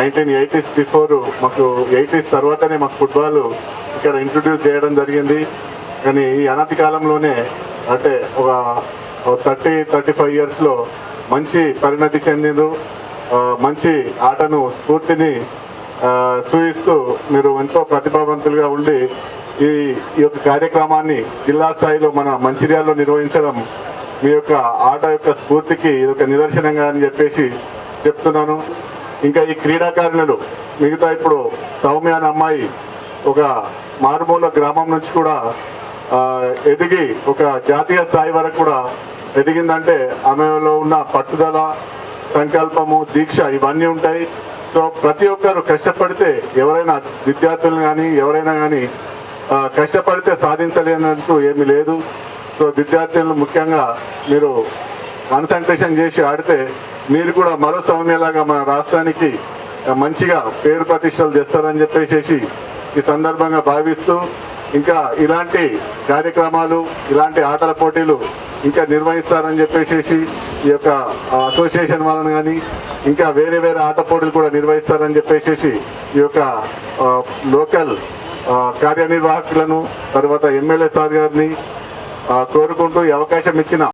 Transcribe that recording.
1980s before, మాకు 80s తర్వాతనే మాకు ఫుట్బాల్ ఇక్కడ ఇంట్రొడ్యూస్ చేయడం జరిగింది. కానీ ఈ అనతి కాలంలోనే అంటే ఒక 30-35 ఇయర్స్లో మంచి పరిణతి చెందిండ్రు. మంచి ఆటను స్ఫూర్తిని చూపిస్తూ మీరు ఎంతో ప్రతిభావంతులుగా ఉండి ఈ యొక్క కార్యక్రమాన్ని జిల్లా స్థాయిలో మన మంచిర్యాలలో నిర్వహించడం మీ యొక్క ఆట యొక్క స్ఫూర్తికి ఇదొక నిదర్శనంగా అని చెప్పేసి చెప్తున్నాను. ఇంకా ఈ క్రీడాకారులు మిగతా ఇప్పుడు సౌమ్య అనే అమ్మాయి ఒక మారుమూల గ్రామం నుంచి కూడా ఎదిగి ఒక జాతీయ స్థాయి వరకు కూడా ఎదిగిందంటే ఆమెలో ఉన్న పట్టుదల, సంకల్పము, దీక్ష ఇవన్నీ ఉంటాయి. సో ప్రతి ఒక్కరు కష్టపడితే ఎవరైనా విద్యార్థులు కానీ ఎవరైనా కానీ కష్టపడితే సాధించలేనంటూ ఏమీ లేదు. సో విద్యార్థులు ముఖ్యంగా మీరు కాన్సన్ట్రేషన్ చేసి ఆడితే మీరు కూడా మరో సౌమ్యలాగా మన రాష్ట్రానికి మంచిగా పేరు ప్రతిష్టలు చేస్తారని చెప్పేసి ఈ సందర్భంగా భావిస్తూ ఇంకా ఇలాంటి కార్యక్రమాలు, ఇలాంటి ఆటల పోటీలు ఇంకా నిర్వహిస్తారని చెప్పేసి ఈ యొక్క అసోసియేషన్ వాళ్ళని కానీ ఇంకా వేరే వేరే ఆట పోటీలు కూడా నిర్వహిస్తారని చెప్పేసి ఈ యొక్క లోకల్ కార్యనిర్వాహకులను తర్వాత ఎమ్మెల్యే సార్ గారిని కోరుకుంటూ ఈ అవకాశం ఇచ్చిన